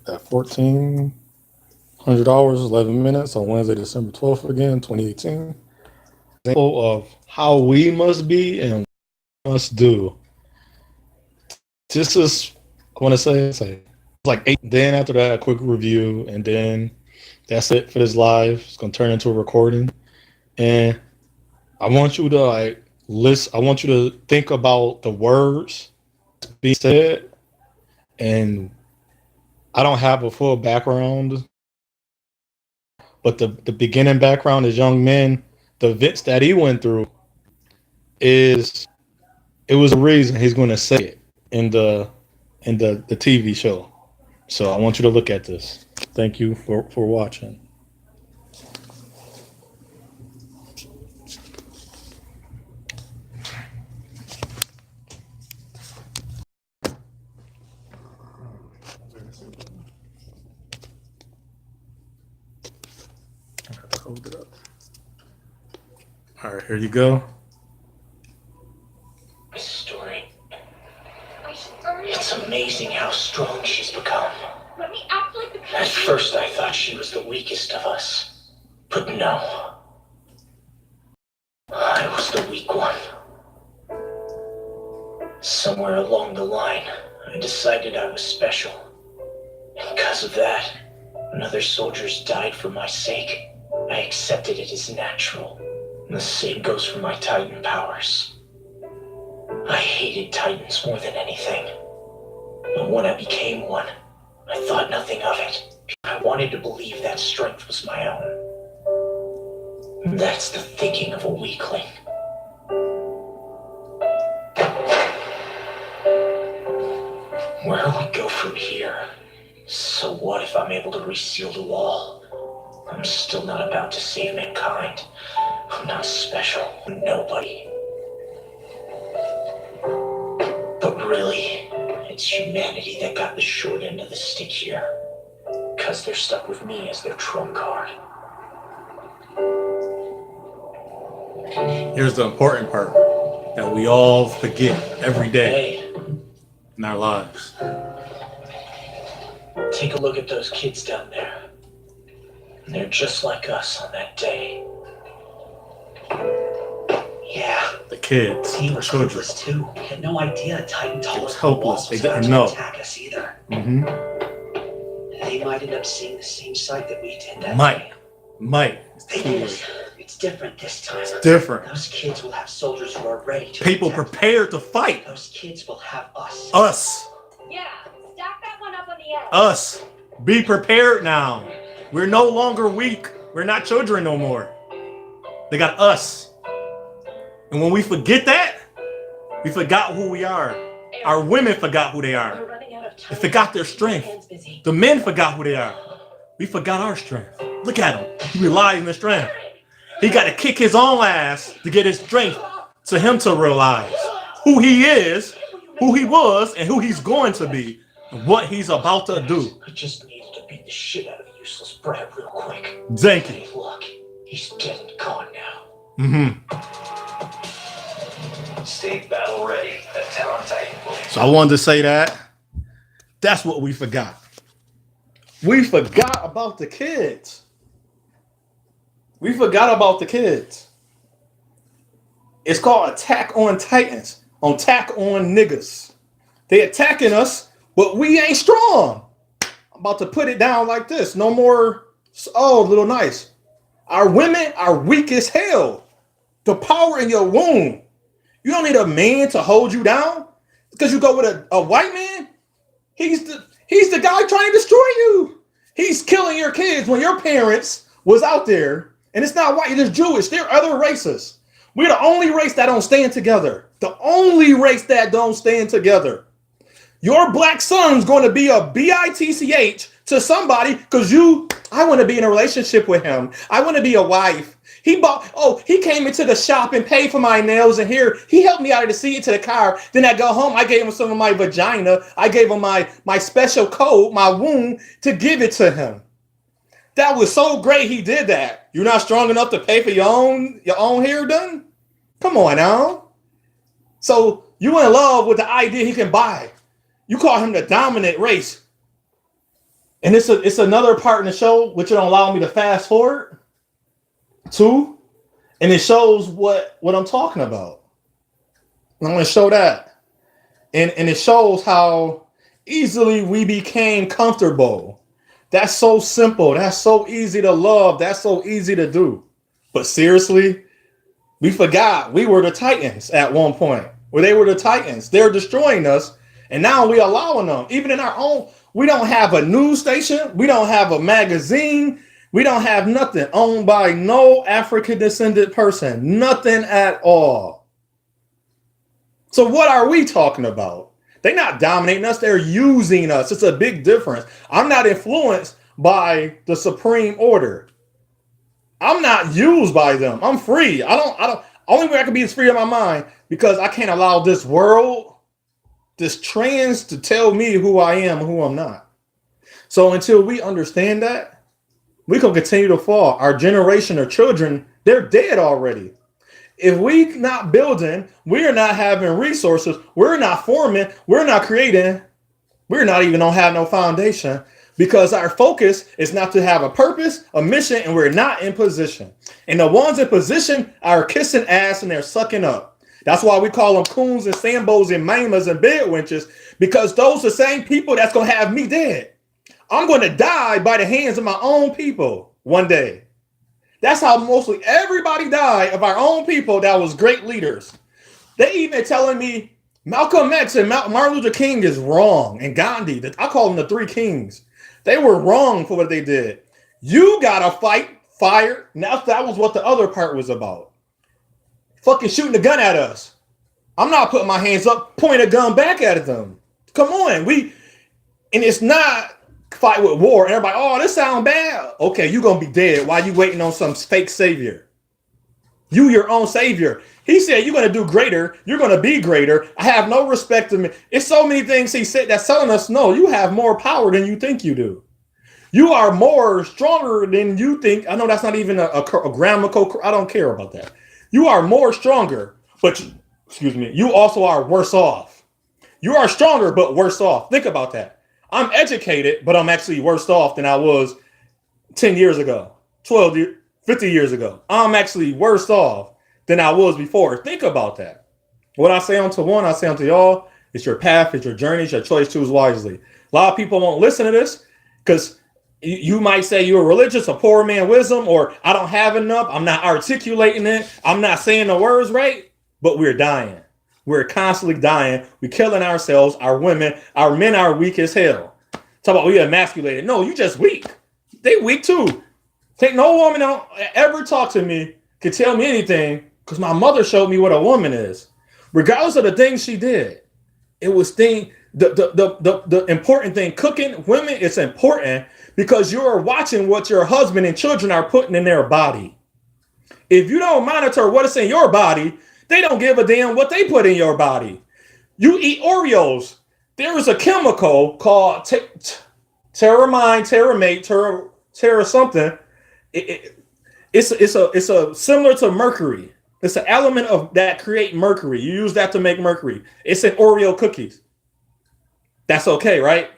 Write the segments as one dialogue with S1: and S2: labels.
S1: at 1,400 hours, 11 minutes on Wednesday, December 12th again, 2018. Example of how we must be and must do. This is, I want to say like 8. Then after that, a quick review, and then that's it for this live. It's gonna turn into a recording, and I want you to like listen. I want you to think about the words being said, and I don't have a full background, but the beginning background is young men. The events that he went through is it was a reason he's going to say it in the TV show. So I want you to look at this. Thank you for watching. I have to hold it up. All right, here you go.
S2: Story. It's amazing how strong she's become.
S3: Let me act like the
S2: At first I thought she was the weakest of us. But no. I was the weak one. Somewhere along the line, I decided I was special. And because of that, when other soldiers died for my sake, I accepted it as natural. And the same goes for my Titan powers. I hated Titans more than anything. But when I became one, I thought nothing of it. I wanted to believe that strength was my own. That's the thinking of a weakling. Where we go from here? So what if I'm able to reseal the wall? I'm still not about to save mankind. I'm not special. Nobody. But really, it's humanity that got the short end of the stick here. Because they're stuck with me as their trump card.
S1: Here's the important part that we all forget every day
S2: Hey,
S1: in our lives.
S2: take a look at those kids down there. They're just like us on that day. Yeah,
S1: The kids,
S2: he
S1: the
S2: was
S1: children.
S2: helpless too. He had no idea a Titan
S1: It
S2: tall
S1: was
S2: as the
S1: helpless.
S2: walls
S1: They
S2: was about
S1: didn't
S2: to
S1: know.
S2: attack us either.
S1: Mm-hmm.
S2: They might end up seeing the same sight that we did that
S1: Might.
S2: day.
S1: Might. It's
S2: Thing
S1: too
S2: is,
S1: late.
S2: it's different this time.
S1: It's different.
S2: Those kids will have soldiers who are ready to
S1: People
S2: protect them.
S1: prepared to fight.
S2: Those kids will have us.
S1: Us.
S3: Yeah, stack that one up on the edge.
S1: Us. Be prepared now. We're no longer weak. We're not children no more. They got us. And when we forget that, we forgot who we are. Our women forgot who they are.
S2: We're running out of time.
S1: They forgot their strength.
S2: Hands busy.
S1: The men forgot who they are. We forgot our strength. Look at him. He relies on his strength. He got to kick his own ass to get his strength to him to realize who he is, who he was, and who he's going to be, and what he's about to do.
S2: I just needed to beat the shit out of useless Brad real quick.
S1: Thank you.
S2: Hey, look, he's dead and gone now.
S1: Mm-hmm.
S2: Stay battle ready. That Talon Titan will.
S1: So I wanted to say that. That's what we forgot. We forgot about the kids. We forgot about the kids. It's called Attack on Titans. On Attack on Niggas. They attacking us, but we ain't strong. I'm about to put it down like this. No more, oh, little nice. Our women are weak as hell. The power in your womb. You don't need a man to hold you down. Because you go with a white man. He's the guy trying to destroy you. He's killing your kids when your parents was out there. And it's not white, it's Jewish. There are other races. We're the only race that don't stand together. The only race that don't stand together. Your black son's going to be a bitch to somebody because I want to be in a relationship with him. I want to be a wife. He came into the shop and paid for my nails, and here he helped me out of the seat to the car. Then I go home, I gave him some of my vagina. I gave him my special code, my womb, to give it to him. That was so great he did that. You're not strong enough to pay for your own hair done? Come on now. So you in love with the idea he can buy. You call him the dominant race. And it's another part in the show which will allow me to fast forward to, and it shows what I'm talking about. I'm going to show that, and it shows how easily we became comfortable. That's so simple. That's so easy to love. That's so easy to do. But seriously, we forgot we were the Titans at one point. Where they were the Titans. They're destroying us, and now we allowing them. Even in our own, we don't have a news station. We don't have a magazine. We don't have nothing owned by no African descended person. Nothing at all. So what are we talking about? They're not dominating us. They're using us. It's a big difference. I'm not influenced by the Supreme Order. I'm not used by them. I'm free. I don't. Only way I can be is free in my mind, because I can't allow this world, this trans, to tell me who I am and who I'm not. So until we understand that, we can continue to fall. Our generation of children, they're dead already. If we not building, we're not having resources, we're not forming, we're not creating, we're not even gonna have no foundation, because our focus is not to have a purpose, a mission, and we're not in position. And the ones in position are kissing ass and they're sucking up. That's why we call them coons and sambos and mamas and bedwenches, because those are the same people that's gonna have me dead. I'm gonna die by the hands of my own people one day. That's how mostly everybody died, of our own people that was great leaders. They even telling me Malcolm X and Martin Luther King is wrong, and Gandhi, I call them the three kings. They were wrong for what they did. You gotta fight fire. Now that was what the other part was about. Fucking shooting the gun at us. I'm not putting my hands up, point a gun back at them. Come on, and it's not fight with war. And everybody, oh, this sound bad. Okay, you're gonna be dead while you waiting on some fake savior. You your own savior. He said you're gonna do greater, you're gonna be greater. I have no respect to me. It's so many things he said that's telling us, no, you have more power than you think you do. You are more stronger than you think. I know that's not even a grammatical, I don't care about that. You are more stronger, but you also are worse off. You are stronger, but worse off. Think about that. I'm educated, but I'm actually worse off than I was 10 years ago, 12 years, 50 years ago. I'm actually worse off than I was before. Think about that. What I say unto one, I say unto y'all, it's your path, it's your journey, it's your choice, choose wisely. A lot of people won't listen to this because you might say you're religious, a poor man wisdom, or I don't have enough, I'm not articulating it, I'm not saying the words right, but we're dying. We're constantly dying. We're killing ourselves, our women, our men are weak as hell. Talk about we emasculated. No, you just weak. They weak too. Take no woman don't ever talk to me, can tell me anything, because my mother showed me what a woman is. Regardless of the things she did, it was the important thing. Cooking women, it's important because you're watching what your husband and children are putting in their body. If you don't monitor what is in your body, they don't give a damn what they put in your body. You eat Oreos. There is a chemical called Terramine, Terramate, Terra something. It's a similar to mercury. It's an element of that create mercury. You use that to make mercury. It's in Oreo cookies. That's okay, right?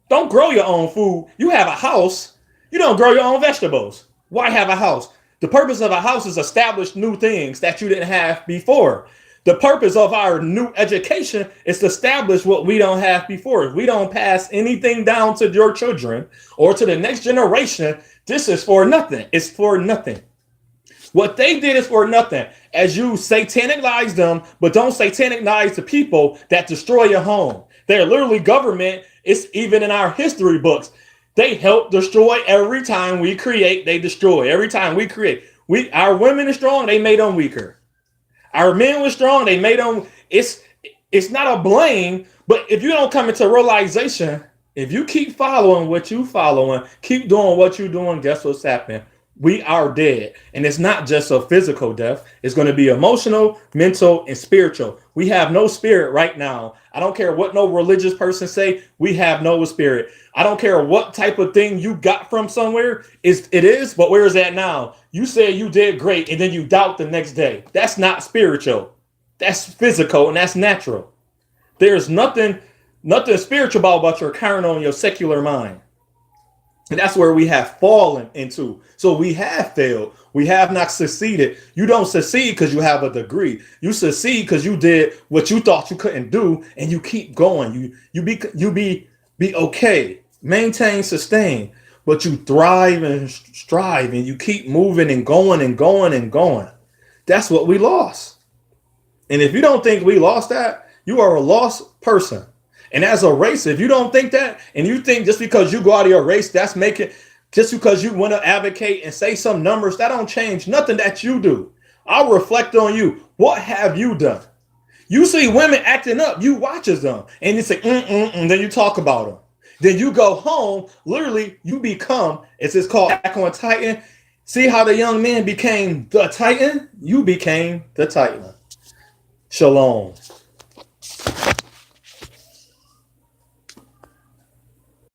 S1: Don't grow your own food. You have a house. You don't grow your own vegetables. Why have a house? The purpose of a house is establish new things that you didn't have before. The purpose of our new education is to establish what we don't have before. If we don't pass anything down to your children or to the next generation, this is for nothing. It's for nothing. What they did is for nothing. As you satanize them, but don't satanize the people that destroy your home. They're literally government. It's even in our history books. They help destroy every time we create, they destroy. Every time we create. Our women are strong, they made them weaker. Our men were strong, they made them. It's not a blame, but if you don't come into realization, if you keep following what you following, keep doing what you're doing, guess what's happening? We are dead. And it's not just a physical death. It's going to be emotional, mental, and spiritual. We have no spirit right now. I don't care what no religious person say. We have no spirit. I don't care what type of thing you got from somewhere. It is, but where is that now? You say you did great, and then you doubt the next day. That's not spiritual. That's physical, and that's natural. There's nothing spiritual about your carnal and your secular mind. And that's where we have fallen into. So we have failed. We have not succeeded. You don't succeed because you have a degree. You succeed because you did what you thought you couldn't do, and you keep going. You be okay. Maintain, sustain, but you thrive and strive, and you keep moving and going and going and going. That's what we lost. And if you don't think we lost that, you are a lost person. And as a race, if you don't think that, and you think just because you go out of your race, that's making, just because you want to advocate and say some numbers, that don't change nothing that you do. I'll reflect on you. What have you done? You see women acting up, you watches them, and you say, and then you talk about them. Then you go home, literally, you become, it's called Attack on Titan. See how the young man became the Titan? You became the Titan. Shalom.